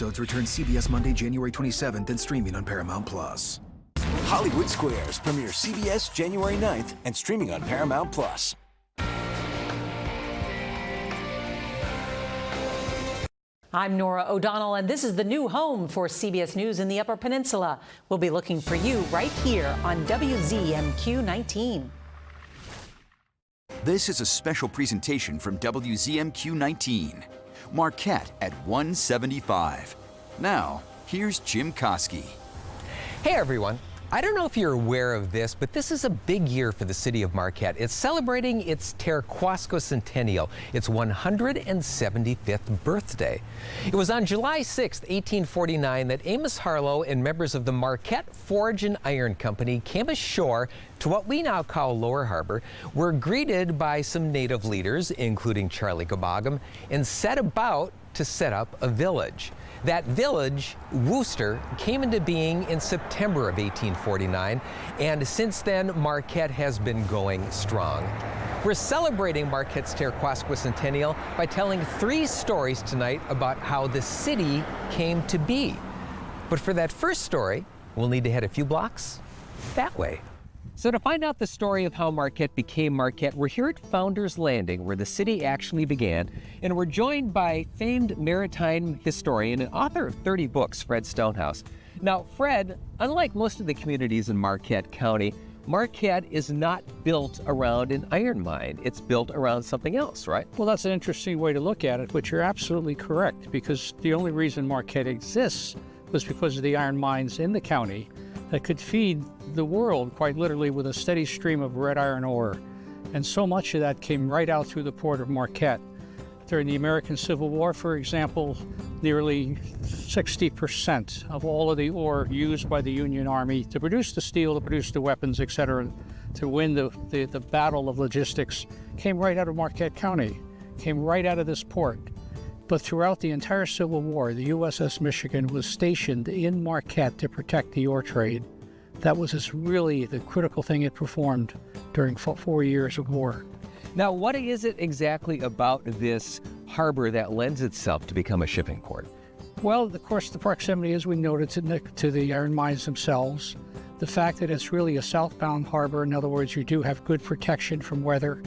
episodes return CBS Monday, January 27th and streaming on Paramount+. Hollywood Squares premieres CBS January 9th and streaming on Paramount+. I'm Nora O'Donnell, and this is the new home for CBS News in the Upper Peninsula. We'll be looking for you right here on WZMQ 19. This is a special presentation from WZMQ 19. Marquette at 175. Now, here's Jim Koski. Hey everyone. I don't know if you're aware of this, but this is a big year for the city of Marquette. It's celebrating its Terquasco Centennial, its 175th birthday. It was on July 6, 1849, that Amos Harlow and members of the Marquette Forge and Iron Company came ashore to what we now call Lower Harbor, were greeted by some native leaders, including Charlie Gabogum, and set about to set up a village. That village, Wooster, came into being in September of 1849, and since then, Marquette has been going strong. We're celebrating Marquette's Terquasco Centennial by telling 3 stories tonight about how the city came to be. But for that first story, we'll need to head a few blocks that way. So to find out the story of how Marquette became Marquette, we're here at Founders Landing, where the city actually began, and we're joined by famed maritime historian and author of 30 books, Fred Stonehouse. Now, Fred, unlike most of the communities in Marquette County, Marquette is not built around an iron mine. It's built around something else, right? Well, that's an interesting way to look at it, but you're absolutely correct, because the only reason Marquette exists was because of the iron mines in the county that could feed the world, quite literally, with a steady stream of red iron ore. And so much of that came right out through the port of Marquette. During the American Civil War, for example, nearly 60% of all of the ore used by the Union Army to produce the steel, to produce the weapons, etc., to win the battle of logistics, came right out of Marquette County, came right out of this port. But throughout the entire Civil War, the USS Michigan was stationed in Marquette to protect the ore trade. That was really the critical thing it performed during 4 years of war. Now, what is it exactly about this harbor that lends itself to become a shipping port? Well, of course, the proximity, as we noted, to the iron mines themselves. The fact that it's really a southbound harbor, in other words, you do have good protection from weather.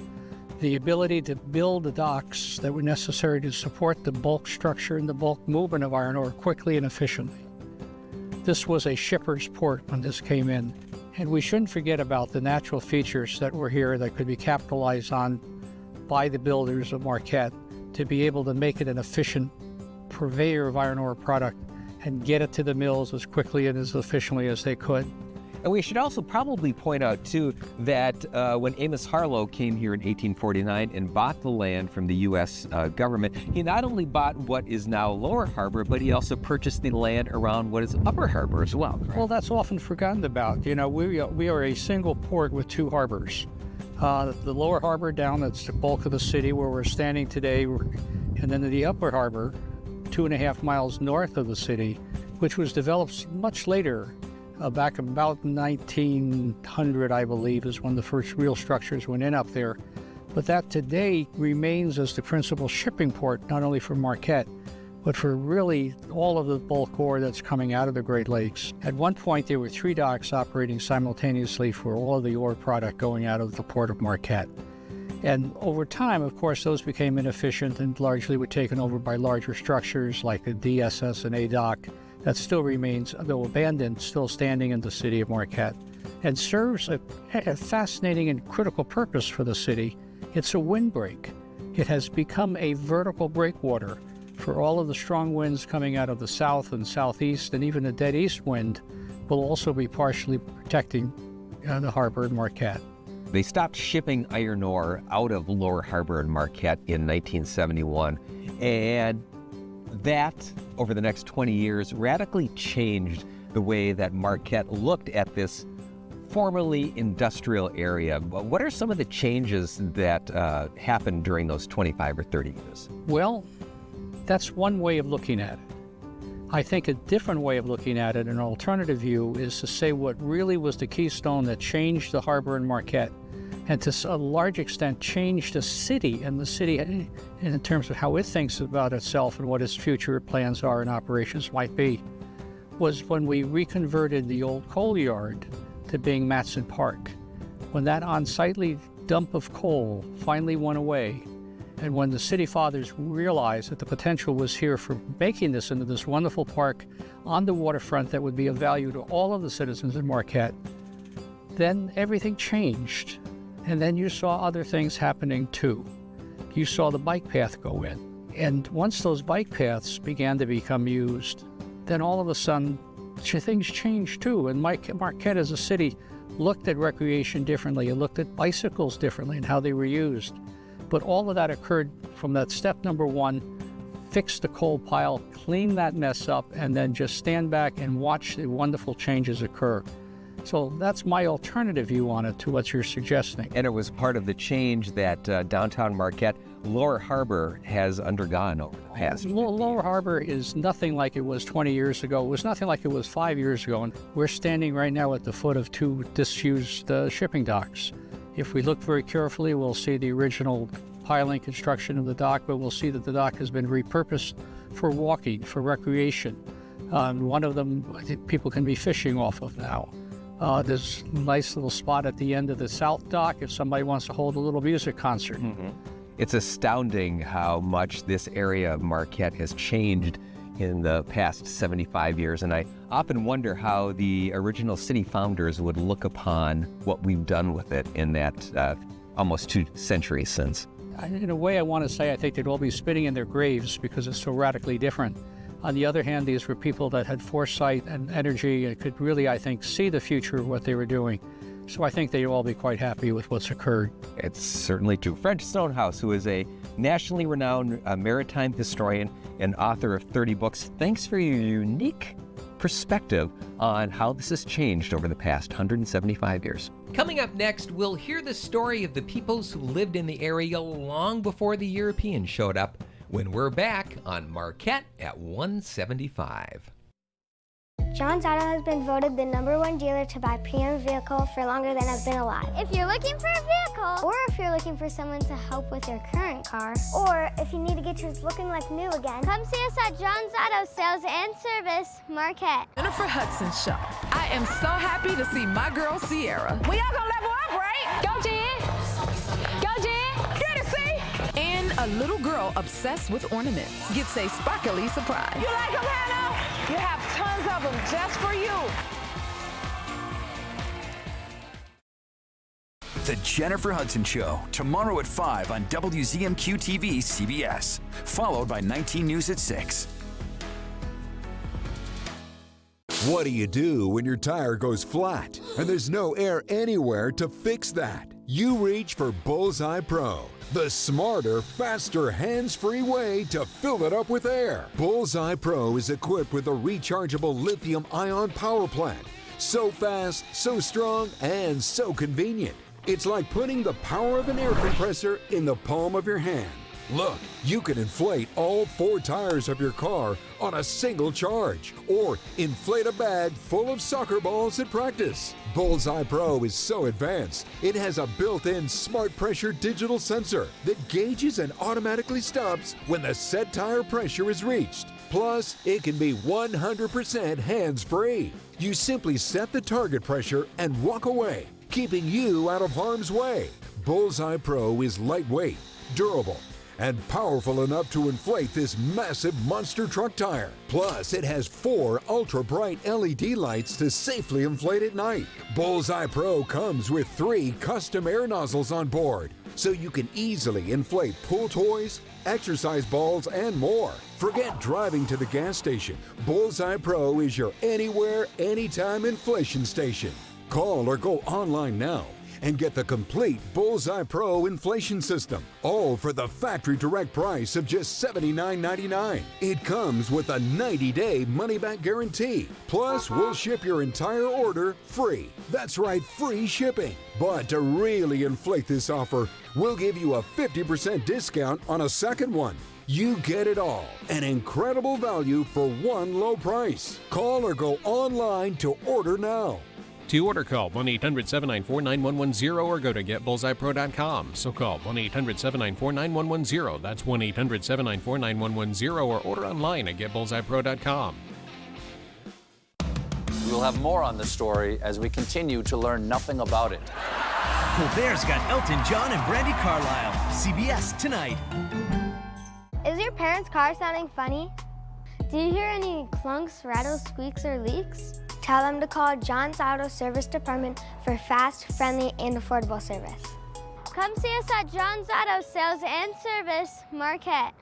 The ability to build the docks that were necessary to support the bulk structure and the bulk movement of iron ore quickly and efficiently. This was a shipper's port when this came in. And we shouldn't forget about the natural features that were here that could be capitalized on by the builders of Marquette to be able to make it an efficient purveyor of iron ore product and get it to the mills as quickly and as efficiently as they could. And we should also probably point out, too, that when Amos Harlow came here in 1849 and bought the land from the U.S. Government, he not only bought what is now Lower Harbor, but he also purchased the land around what is Upper Harbor as well. Right? Well, that's often forgotten about. You know, we are a single port with 2 harbors. The Lower Harbor down, that's the bulk of the city where we're standing today, and then the Upper Harbor, 2.5 miles north of the city, which was developed much later. Back about 1900, I believe, is when the first real structures went in up there. But that today remains as the principal shipping port, not only for Marquette, but for really all of the bulk ore that's coming out of the Great Lakes. At one point, there were 3 docks operating simultaneously for all of the ore product going out of the port of Marquette. And over time, of course, those became inefficient and largely were taken over by larger structures like the DSS and A dock. That still remains, though abandoned, still standing in the city of Marquette, and serves a fascinating and critical purpose for the city. It's a windbreak. It has become a vertical breakwater for all of the strong winds coming out of the south and southeast, and even the dead east wind will also be partially protecting the harbor in Marquette. They stopped shipping iron ore out of Lower Harbor in Marquette in 1971, and that, over the next 20 years, radically changed the way that Marquette looked at this formerly industrial area. What are some of the changes that happened during those 25 or 30 years? Well, that's one way of looking at it. I think a different way of looking at it, an alternative view, is to say what really was the keystone that changed the harbor in Marquette and to a large extent changed the city and the city in terms of how it thinks about itself and what its future plans are and operations might be, was when we reconverted the old coal yard to being Matson Park. When that unsightly dump of coal finally went away, and when the city fathers realized that the potential was here for making this into this wonderful park on the waterfront that would be of value to all of the citizens in Marquette, then everything changed. And then you saw other things happening too. You saw the bike path go in. And once those bike paths began to become used, then all of a sudden things changed too. And Marquette as a city looked at recreation differently. It looked at bicycles differently and how they were used. But all of that occurred from that step number one: fix the coal pile, clean that mess up, and then just stand back and watch the wonderful changes occur. So that's my alternative view on it to what you're suggesting. And it was part of the change that downtown Marquette, Lower Harbor, has undergone over the past. Lower Harbor is nothing like it was 20 years ago. It was nothing like it was 5 years ago. And we're standing right now at the foot of two disused shipping docks. If we look very carefully, we'll see the original piling construction of the dock, but we'll see that the dock has been repurposed for walking, for recreation. One of them, I think people can be fishing off of now. There's a nice little spot at the end of the south dock if somebody wants to hold a little music concert. Mm-hmm. It's astounding how much this area of Marquette has changed in the past 75 years, and I often wonder how the original city founders would look upon what we've done with it in that almost 2 centuries since. In a way, I want to say I think they'd all be spitting in their graves because it's so radically different. On the other hand, these were people that had foresight and energy and could really, I think, see the future of what they were doing. So I think they'd all be quite happy with what's occurred. It's certainly true. Fred Stonehouse, who is a nationally renowned maritime historian and author of 30 books, thanks for your unique perspective on how this has changed over the past 175 years. Coming up next, we'll hear the story of the peoples who lived in the area long before the Europeans showed up, when we're back on Marquette at 175. John's Auto has been voted the #1 dealer to buy pre-owned vehicle for longer than I've been alive. If you're looking for a vehicle, or if you're looking for someone to help with your current car, or if you need to get yours looking like new again, come see us at John's Auto Sales and Service, Marquette. Jennifer Hudson Show. I am so happy to see my girl Sierra. We all gonna level up, right? Go, Jen! Go, Jen! Get it, see? And a little girl obsessed with ornaments gets a sparkly surprise. You like them, Hannah? You have tons of them just for you. The Jennifer Hudson Show, tomorrow at 5 on WZMQ TV CBS, followed by 19 News at 6. What do you do when your tire goes flat and there's no air anywhere to fix that? You reach for Bullseye Pro, the smarter, faster, hands-free way to fill it up with air. Bullseye Pro is equipped with a rechargeable lithium-ion power plant. So fast, so strong, and so convenient. It's like putting the power of an air compressor in the palm of your hand. Look, you can inflate all 4 tires of your car on a single charge, or inflate a bag full of soccer balls at practice. Bullseye Pro is so advanced, it has a built-in smart pressure digital sensor that gauges and automatically stops when the set tire pressure is reached. Plus, it can be 100% hands-free. You simply set the target pressure and walk away, keeping you out of harm's way. Bullseye Pro is lightweight, durable, and powerful enough to inflate this massive monster truck tire. Plus, it has 4 ultra-bright LED lights to safely inflate at night. Bullseye Pro comes with 3 custom air nozzles on board, so you can easily inflate pool toys, exercise balls, and more. Forget driving to the gas station. Bullseye Pro is your anywhere, anytime inflation station. Call or go online now and get the complete Bullseye Pro inflation system, all for the factory direct price of just $79.99. It comes with a 90-day money-back guarantee. Plus, we'll ship your entire order free. That's right, free shipping. But to really inflate this offer, we'll give you a 50% discount on a second one. You get it all. An incredible value for one low price. Call or go online to order now. To order, call 1-800-794-9110 or go to getbullseyepro.com. So call 1-800-794-9110. That's 1-800-794-9110 or order online at getbullseyepro.com. We'll have more on the story as we continue to learn nothing about it. Colbert's got Elton John and Brandi Carlile. CBS tonight. Is your parents' car sounding funny? Do you hear any clunks, rattles, squeaks, or leaks? Tell them to call John's Auto Service Department for fast, friendly, and affordable service. Come see us at John's Auto Sales and Service, Marquette.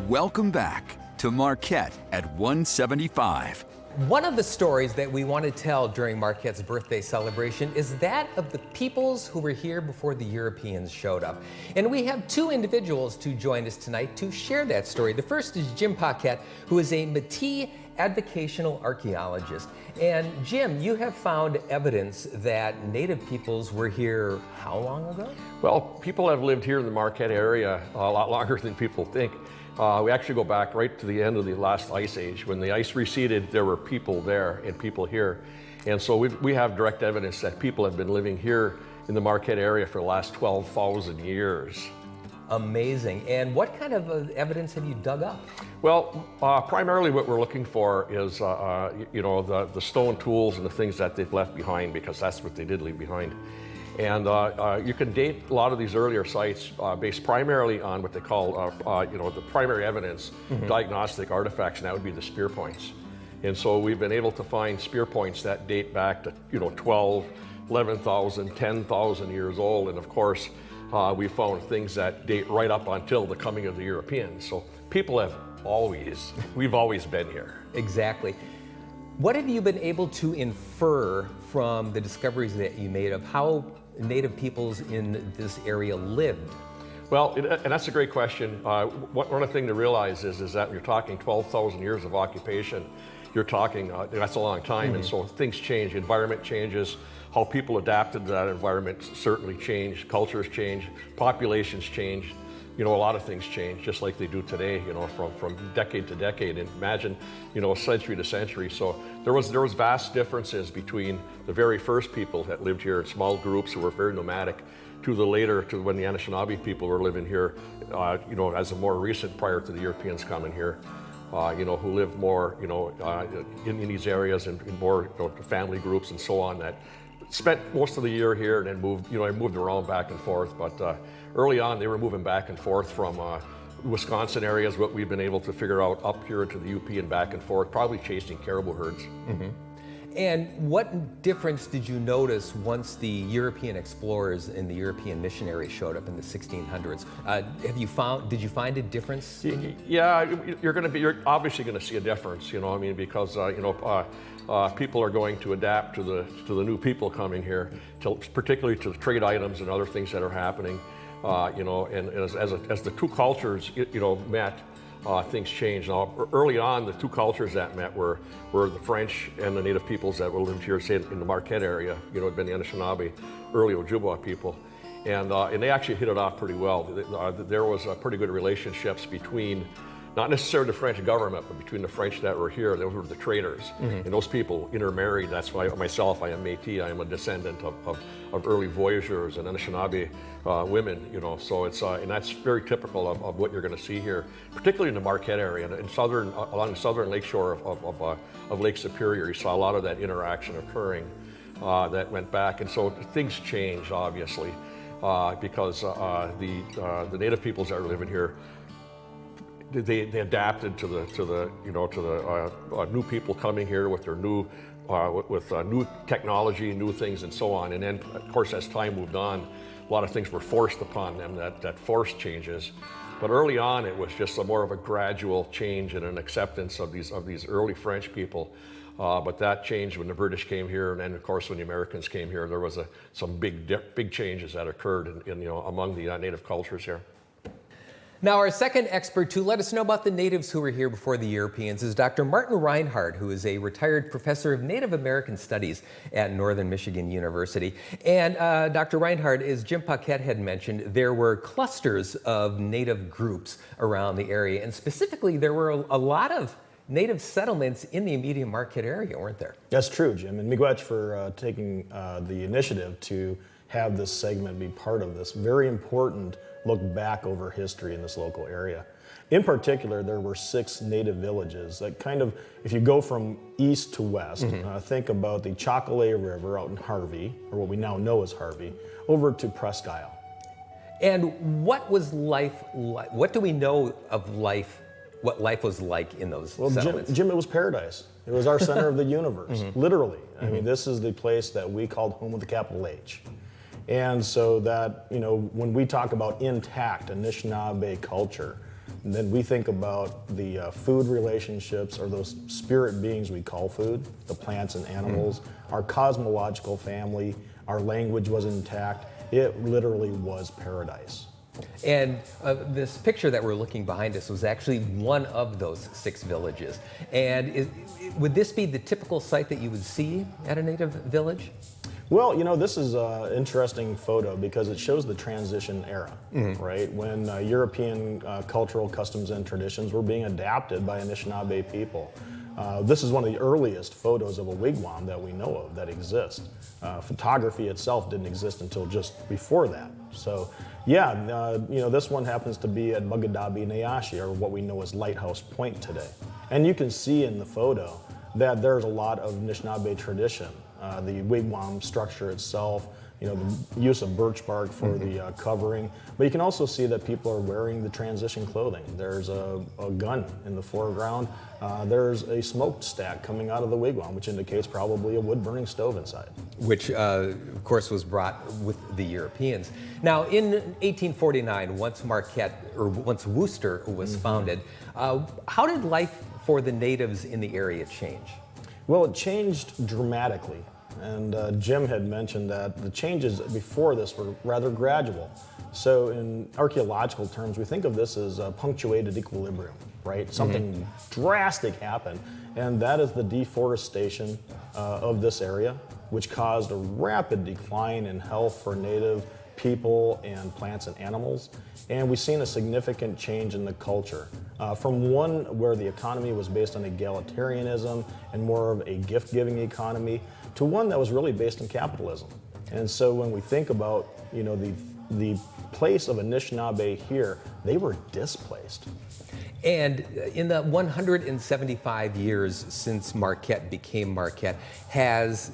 Welcome back to Marquette at 175. One of the stories that we want to tell during Marquette's birthday celebration is that of the peoples who were here before the Europeans showed up. And we have two individuals to join us tonight to share that story. The first is Jim Paquette, who is a Métis advocational archaeologist. And Jim, you have found evidence that Native peoples were here how long ago? Well, people have lived here in the Marquette area a lot longer than people think. We actually go back right to the end of the last ice age. When the ice receded, there were people there and people here. And so we have direct evidence that people have been living here in the Marquette area for the last 12,000 years. Amazing. And what kind of evidence have you dug up? Well, primarily what we're looking for is, the stone tools and the things that they've left behind, because that's what they did leave behind. And you can date a lot of these earlier sites based primarily on what they call, the primary evidence, diagnostic artifacts, and that would be the spear points. And so we've been able to find spear points that date back to, 12, 11,000, 10,000 years old. And of course, we found things that date right up until the coming of the Europeans. So people have we've always been here. Exactly. What have you been able to infer from the discoveries that you made of how Native peoples in this area lived? Well, and that's a great question. One thing to realize is that you're talking 12,000 years of occupation. You're talking, that's a long time, and so things change, environment changes, how people adapted to that environment certainly changed, cultures change, populations change. A lot of things change, just like they do today, from decade to decade, and imagine, century to century. So there was vast differences between the very first people that lived here in small groups who were very nomadic, to when the Anishinaabe people were living here, as a more recent, prior to the Europeans coming here, who lived more, in these areas and in more family groups and so on, that spent most of the year here and then moved around back and forth. But early on, they were moving back and forth from Wisconsin areas, what we've been able to figure out, up here into the UP and back and forth, probably chasing caribou herds. And what difference did you notice once the European explorers and the European missionaries showed up in the 1600s? Did you find a difference? Yeah, you're obviously going to see a difference, because people are going to adapt to the new people coming here, particularly to the trade items and other things that are happening. And as the two cultures, met, things changed. Now, early on, the two cultures that met were the French and the Native peoples that lived here, say, in the Marquette area. Had been the Anishinaabe, early Ojibwa people, and they actually hit it off pretty well. There was pretty good relationships between, not necessarily the French government, but between the French that were here. Those were the traders, and those people intermarried. That's why myself, I am Métis. I am a descendant of early voyageurs and Anishinaabe women. So it's and that's very typical of what you're going to see here, particularly in the Marquette area and along the southern lakeshore of Lake Superior. You saw a lot of that interaction occurring that went back, and so things changed obviously because the Native peoples that were living here, they adapted to the new people coming here with their new new technology, new things, and so on. And then, of course, as time moved on, a lot of things were forced upon them. That forced changes. But early on, it was just more of a gradual change and an acceptance of these early French people. But that changed when the British came here, and then, of course, when the Americans came here, there was some big changes that occurred among the native cultures here. Now, our second expert to let us know about the natives who were here before the Europeans is Dr. Martin Reinhardt, who is a retired professor of Native American Studies at Northern Michigan University. And Dr. Reinhardt, as Jim Paquette had mentioned, there were clusters of native groups around the area. And specifically, there were a lot of native settlements in the immediate Marquette area, weren't there? That's true, Jim, and miigwech for taking the initiative to have this segment be part of this very important look back over history in this local area. In particular, there were 6 native villages that kind of, if you go from east to west, think about the Chocolate River out in Harvey, or what we now know as Harvey, over to Presque Isle. And what was life like? What do we know of life, what life was like in those settlements? Jim, it was paradise. It was our center of the universe, literally. I mean, this is the place that we called home with a capital H. And so that, you know, when we talk about intact Anishinaabe culture, then we think about the food relationships, or those spirit beings we call food, the plants and animals, our cosmological family, our language was intact. It literally was paradise. And this picture that we're looking behind us was actually one of those 6 villages. And would this be the typical site that you would see at a native village? Well, you know, this is an interesting photo because it shows the transition era, right? When European cultural customs and traditions were being adapted by Anishinaabe people. This is one of the earliest photos of a wigwam that we know of that exists. Photography itself didn't exist until just before that. So, yeah, you know, this one happens to be at Magadabi Nayashi, or what we know as Lighthouse Point today. And you can see in the photo that there's a lot of Anishinaabe tradition. The wigwam structure itself, you know, the use of birch bark for the covering. But you can also see that people are wearing the transition clothing. There's a gun in the foreground. There's a smokestack coming out of the wigwam, which indicates probably a wood-burning stove inside. Which, of course, was brought with the Europeans. Now, in 1849, once Worcester was founded, how did life for the natives in the area change? Well, it changed dramatically. And Jim had mentioned that the changes before this were rather gradual. So in archaeological terms, we think of this as a punctuated equilibrium, right? Something drastic happened, and that is the deforestation of this area, which caused a rapid decline in health for native people and plants and animals. And we've seen a significant change in the culture from one where the economy was based on egalitarianism and more of a gift-giving economy to one that was really based on capitalism. And so when we think about, you know, the place of Anishinaabe here, they were displaced. And in the 175 years since Marquette became Marquette, has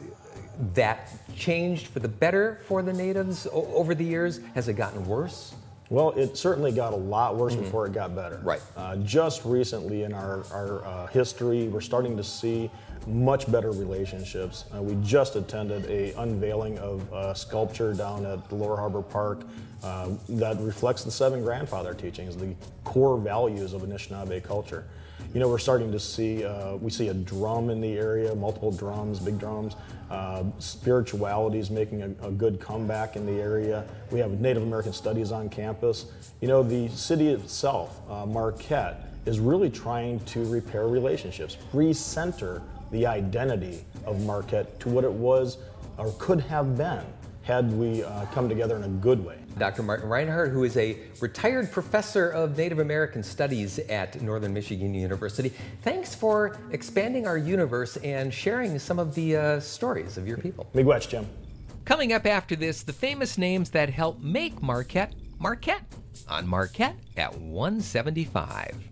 that changed for the better for the natives over the years? Has it gotten worse? Well, it certainly got a lot worse before it got better. Right. Just recently in our history, we're starting to see much better relationships. We just attended a unveiling of a sculpture down at the Lower Harbor Park that reflects the 7 grandfather teachings, the core values of Anishinaabe culture. You know, we're starting to see, we see a drum in the area, multiple drums, big drums. Spirituality is making a good comeback in the area. We have Native American Studies on campus. You know, the city itself, Marquette, is really trying to repair relationships, recenter the identity of Marquette to what it was or could have been had we come together in a good way. Dr. Martin Reinhardt, who is a retired professor of Native American Studies at Northern Michigan University, thanks for expanding our universe and sharing some of the stories of your people. Miigwech, Jim. Coming up after this, the famous names that help make Marquette, Marquette, on Marquette at 175.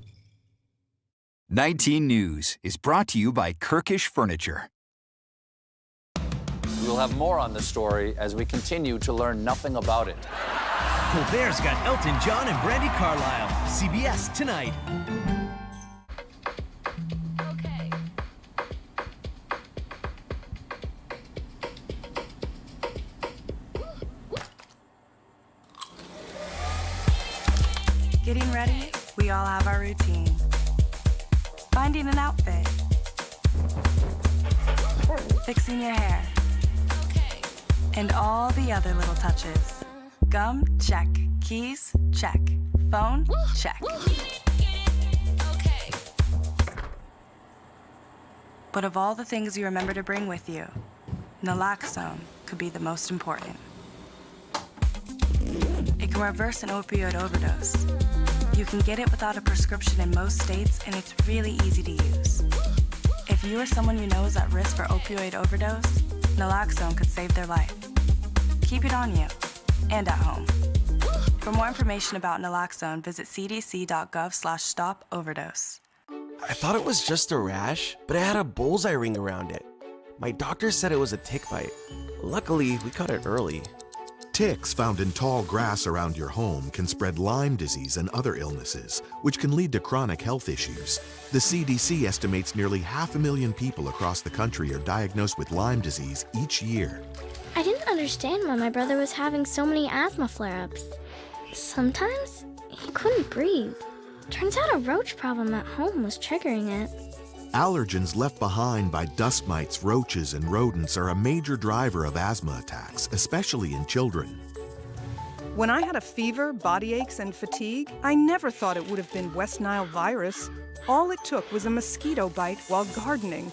19 News is brought to you by Kirkish Furniture. We'll have more on the story as we continue to learn nothing about it. Colbert's got Elton John and Brandi Carlile. CBS tonight. Okay. Getting ready, we all have our routine. Finding an outfit. Fixing your hair. And all the other little touches. Gum, check. Keys, check. Phone, check. But of all the things you remember to bring with you, naloxone could be the most important. It can reverse an opioid overdose. You can get it without a prescription in most states, and it's really easy to use. If you or someone you know is at risk for opioid overdose, naloxone could save their life. Keep it on you and at home. For more information about naloxone, visit cdc.gov/stop-overdose. I thought it was just a rash, but it had a bullseye ring around it. My doctor said it was a tick bite. Luckily, we caught it early. Ticks found in tall grass around your home can spread Lyme disease and other illnesses, which can lead to chronic health issues. The CDC estimates nearly 500,000 people across the country are diagnosed with Lyme disease each year. I didn't understand why my brother was having so many asthma flare-ups. Sometimes he couldn't breathe. Turns out a roach problem at home was triggering it. Allergens left behind by dust mites, roaches, and rodents are a major driver of asthma attacks, especially in children. When I had a fever, body aches, and fatigue, I never thought it would have been West Nile virus. All it took was a mosquito bite while gardening.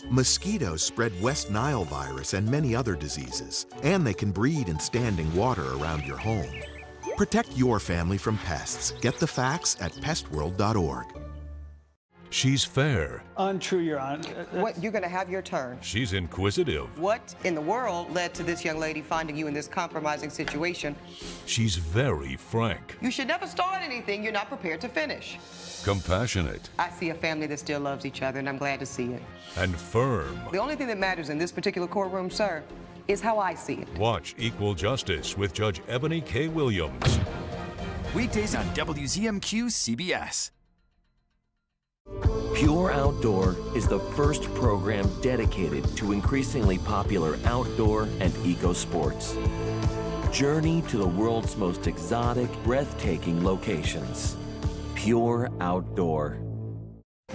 Mosquitoes spread West Nile virus and many other diseases, and they can breed in standing water around your home. Protect your family from pests. Get the facts at pestworld.org. She's fair. Untrue, Your Honor. What? You're going to have your turn. She's inquisitive. What in the world led to this young lady finding you in this compromising situation? She's very frank. You should never start anything you're not prepared to finish. Compassionate. I see a family that still loves each other, and I'm glad to see it. And firm. The only thing that matters in this particular courtroom, sir, is how I see it. Watch Equal Justice with Judge Ebony K. Williams. Weekdays on WZMQ CBS. Pure Outdoor is the first program dedicated to increasingly popular outdoor and eco sports. Journey to the world's most exotic, breathtaking locations. Pure Outdoor.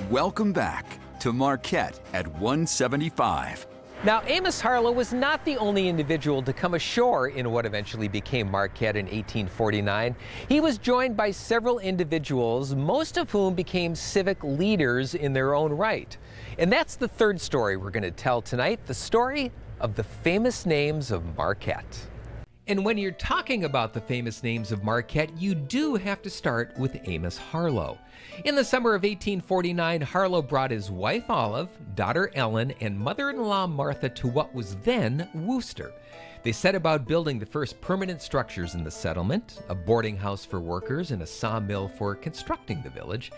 Welcome back to Marquette at 175. Now, Amos Harlow was not the only individual to come ashore in what eventually became Marquette in 1849. He was joined by several individuals, most of whom became civic leaders in their own right. And that's the third story we're going to tell tonight, the story of the famous names of Marquette. And when you're talking about the famous names of Marquette, you do have to start with Amos Harlow. In the summer of 1849, Harlow brought his wife Olive, daughter Ellen, and mother-in-law Martha to what was then Worcester. They set about building the first permanent structures in the settlement, a boarding house for workers and a sawmill for constructing the village.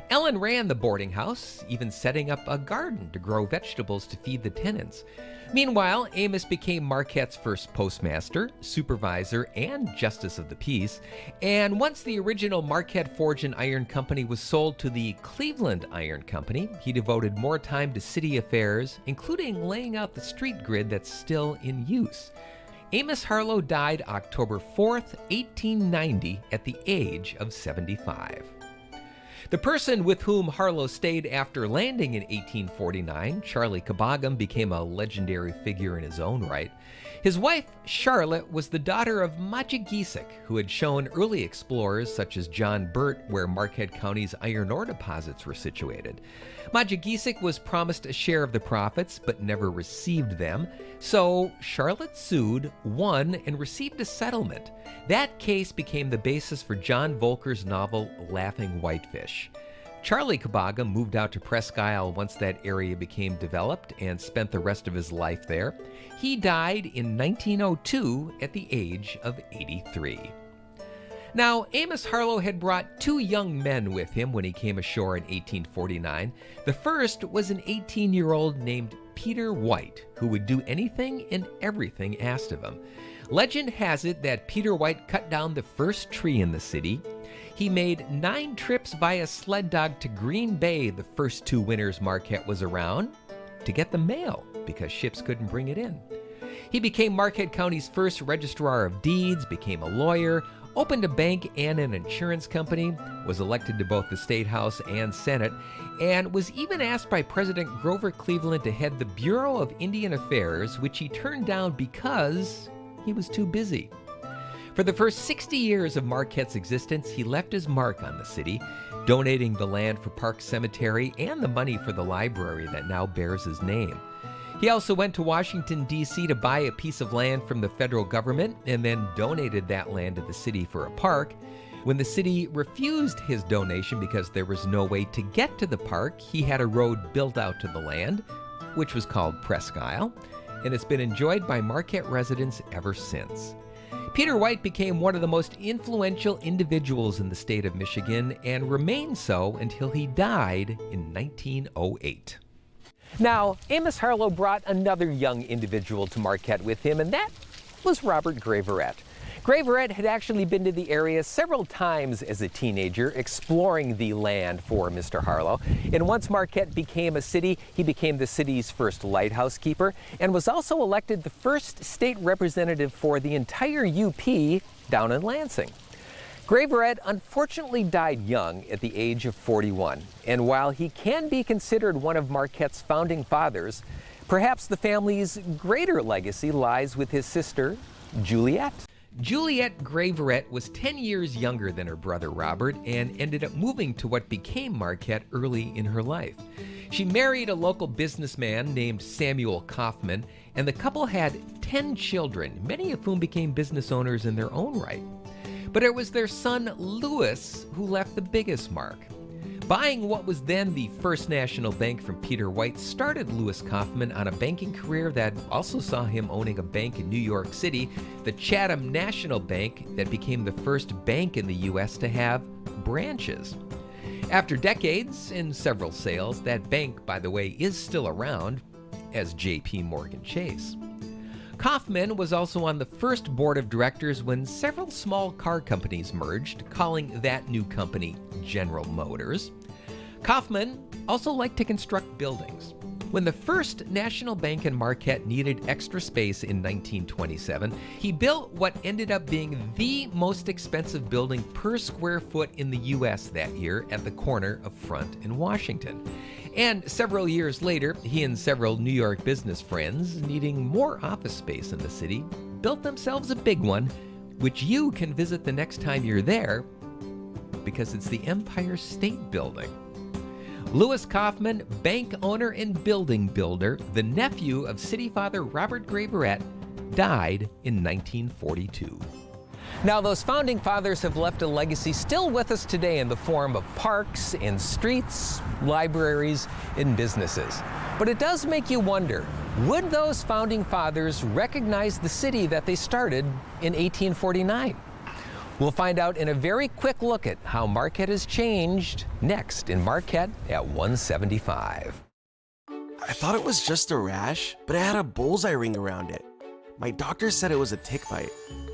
Ellen ran the boarding house, even setting up a garden to grow vegetables to feed the tenants. Meanwhile, Amos became Marquette's first postmaster, supervisor, and justice of the peace. And once the original Marquette Forge and Iron Company was sold to the Cleveland Iron Company, he devoted more time to city affairs, including laying out the street grid that's still in use. Amos Harlow died October 4th, 1890, at the age of 75. The person with whom Harlow stayed after landing in 1849, Charlie Caboggum, became a legendary figure in his own right. His wife, Charlotte, was the daughter of Majigisik, who had shown early explorers such as John Burt where Marquette County's iron ore deposits were situated. Majigisik was promised a share of the profits, but never received them. So Charlotte sued, won, and received a settlement. That case became the basis for John Volker's novel Laughing Whitefish. Charlie Caboggum moved out to Presque Isle once that area became developed and spent the rest of his life there. He died in 1902 at the age of 83. Now, Amos Harlow had brought two young men with him when he came ashore in 1849. The first was an 18-year-old named Peter White, who would do anything and everything asked of him. Legend has it that Peter White cut down the first tree in the city. He made 9 trips via sled dog to Green Bay the first 2 winters Marquette was around to get the mail because ships couldn't bring it in. He became Marquette County's first registrar of deeds, became a lawyer, opened a bank and an insurance company, was elected to both the State House and Senate, and was even asked by President Grover Cleveland to head the Bureau of Indian Affairs, which he turned down because he was too busy. For the first 60 years of Marquette's existence, he left his mark on the city, donating the land for Park Cemetery and the money for the library that now bears his name. He also went to Washington, D.C. to buy a piece of land from the federal government and then donated that land to the city for a park. When the city refused his donation because there was no way to get to the park, he had a road built out to the land, which was called Presque Isle, and it's been enjoyed by Marquette residents ever since. Peter White became one of the most influential individuals in the state of Michigan and remained so until he died in 1908. Now, Amos Harlow brought another young individual to Marquette with him, and that was Robert Graverette. Graverette had actually been to the area several times as a teenager, exploring the land for Mr. Harlow. And once Marquette became a city, he became the city's first lighthouse keeper and was also elected the first state representative for the entire UP down in Lansing. Graverette unfortunately died young at the age of 41. And while he can be considered one of Marquette's founding fathers, perhaps the family's greater legacy lies with his sister, Juliette. Juliette Graverette was 10 years younger than her brother Robert and ended up moving to what became Marquette early in her life. She married a local businessman named Samuel Kaufman, and the couple had 10 children, many of whom became business owners in their own right. But it was their son Louis who left the biggest mark. Buying what was then the First National Bank from Peter White started Louis Kaufman on a banking career that also saw him owning a bank in New York City, the Chatham National Bank, that became the first bank in the U.S. to have branches. After decades and several sales, that bank, by the way, is still around as J.P. Morgan Chase. Kaufman was also on the first board of directors when several small car companies merged, calling that new company General Motors. Kaufman also liked to construct buildings. When the First National Bank in Marquette needed extra space in 1927, he built what ended up being the most expensive building per square foot in the U.S. that year at the corner of Front and Washington. And several years later, he and several New York business friends, needing more office space in the city, built themselves a big one, which you can visit the next time you're there, because it's the Empire State Building. Louis Kaufman, bank owner and building builder, the nephew of City Father Robert Graverette, died in 1942. Now, those founding fathers have left a legacy still with us today in the form of parks and streets, libraries, and businesses. But it does make you wonder, would those founding fathers recognize the city that they started in 1849? We'll find out in a very quick look at how Marquette has changed next in Marquette at 175. I thought it was just a rash, but it had a bullseye ring around it. My doctor said it was a tick bite.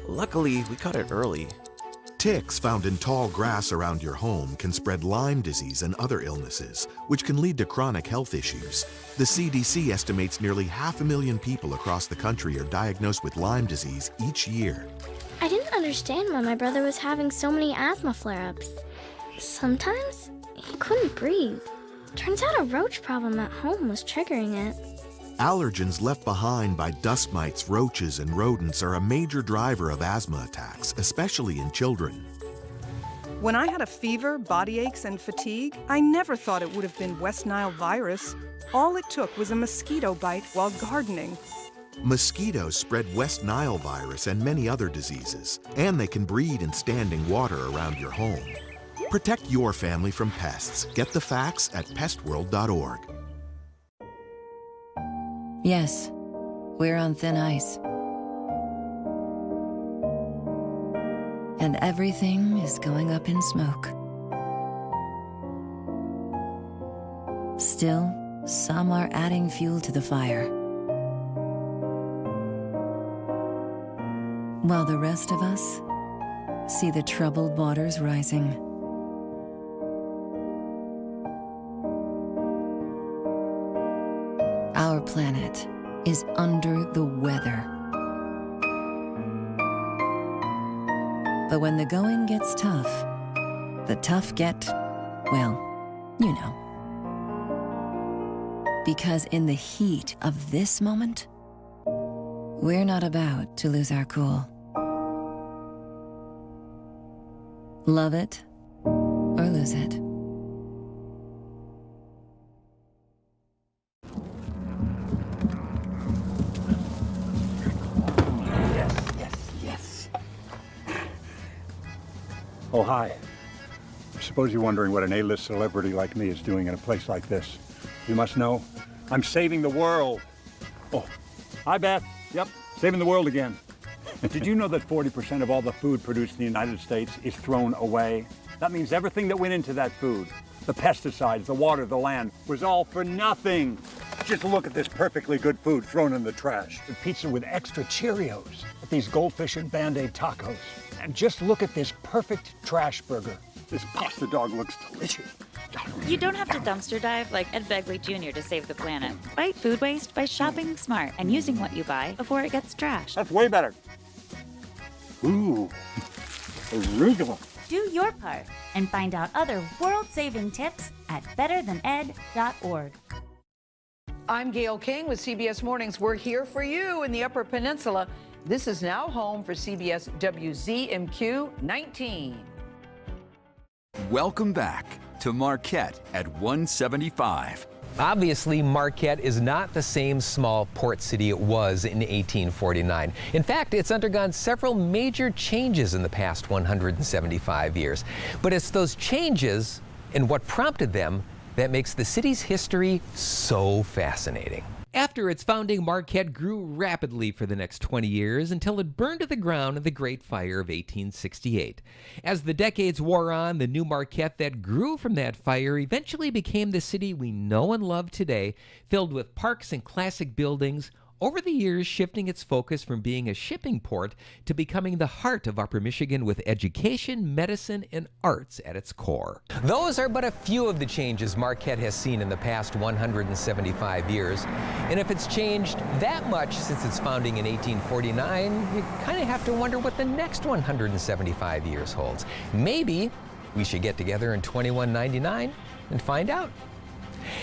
Luckily, we caught it early. Ticks found in tall grass around your home can spread Lyme disease and other illnesses, which can lead to chronic health issues. The CDC estimates nearly 500,000 people across the country are diagnosed with Lyme disease each year. I didn't understand why my brother was having so many asthma flare-ups. Sometimes he couldn't breathe. Turns out a roach problem at home was triggering it. Allergens left behind by dust mites, roaches, and rodents are a major driver of asthma attacks, especially in children. When I had a fever, body aches, and fatigue, I never thought it would have been West Nile virus. All it took was a mosquito bite while gardening. Mosquitoes spread West Nile virus and many other diseases, and they can breed in standing water around your home. Protect your family from pests. Get the facts at pestworld.org. Yes, we're on thin ice. And everything is going up in smoke. Still, some are adding fuel to the fire, while the rest of us see the troubled waters rising. Our planet is under the weather. But when the going gets tough, the tough get, well, you know. Because in the heat of this moment, we're not about to lose our cool. Love it or lose it. Oh, hi. I suppose you're wondering what an A-list celebrity like me is doing in a place like this. You must know, I'm saving the world. Oh, hi, Beth. Yep, saving the world again. Did you know that 40% of all the food produced in the United States is thrown away? That means everything that went into that food, the pesticides, the water, the land, was all for nothing. Just look at this perfectly good food thrown in the trash. The pizza with extra Cheerios, at these goldfish and Band-Aid tacos. And just look at this perfect trash burger. This pasta dog looks delicious. You don't have to dumpster dive like Ed Begley Jr. to save the planet. Fight food waste by shopping smart and using what you buy before it gets trashed. That's way better. Ooh, arugula. Do your part and find out other world-saving tips at betterthaned.org. I'm Gail King with CBS Mornings. We're here for you in the Upper Peninsula. This is now home for CBS WZMQ 19. Welcome back to Marquette at 175. Obviously, Marquette is not the same small port city it was in 1849. In fact, it's undergone several major changes in the past 175 years. But it's those changes and what prompted them that makes the city's history so fascinating. After its founding, Marquette grew rapidly for the next 20 years until it burned to the ground in the Great Fire of 1868. As the decades wore on, the new Marquette that grew from that fire eventually became the city we know and love today, filled with parks and classic buildings, over the years shifting its focus from being a shipping port to becoming the heart of Upper Michigan with education, medicine, and arts at its core. Those are but a few of the changes Marquette has seen in the past 175 years. And if it's changed that much since its founding in 1849, you kind of have to wonder what the next 175 years holds. Maybe we should get together in 2199 and find out.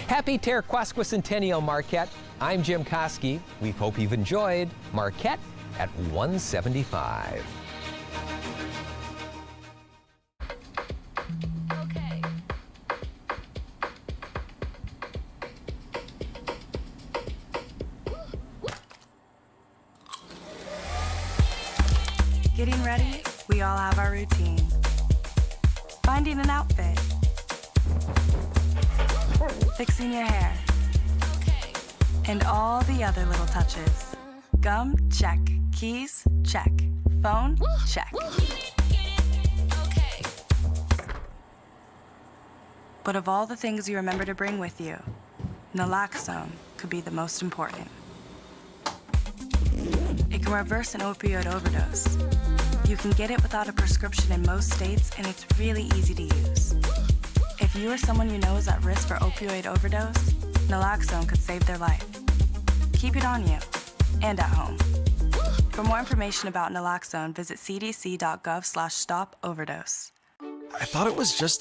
Happy Terquasquacentennial, Marquette. I'm Jim Koski. We hope you've enjoyed Marquette at 175. Okay. Getting ready, we all have our routine. Finding an outfit. Fixing your hair. And all the other little touches. Gum, check. Keys, check. Phone, check. But of all the things you remember to bring with you, naloxone could be the most important. It can reverse an opioid overdose. You can get it without a prescription in most states, and it's really easy to use. If you or someone you know is at risk for opioid overdose, naloxone could save their life. Keep it on you and at home. For more information about naloxone, visit cdc.gov/stop overdose. I thought it was just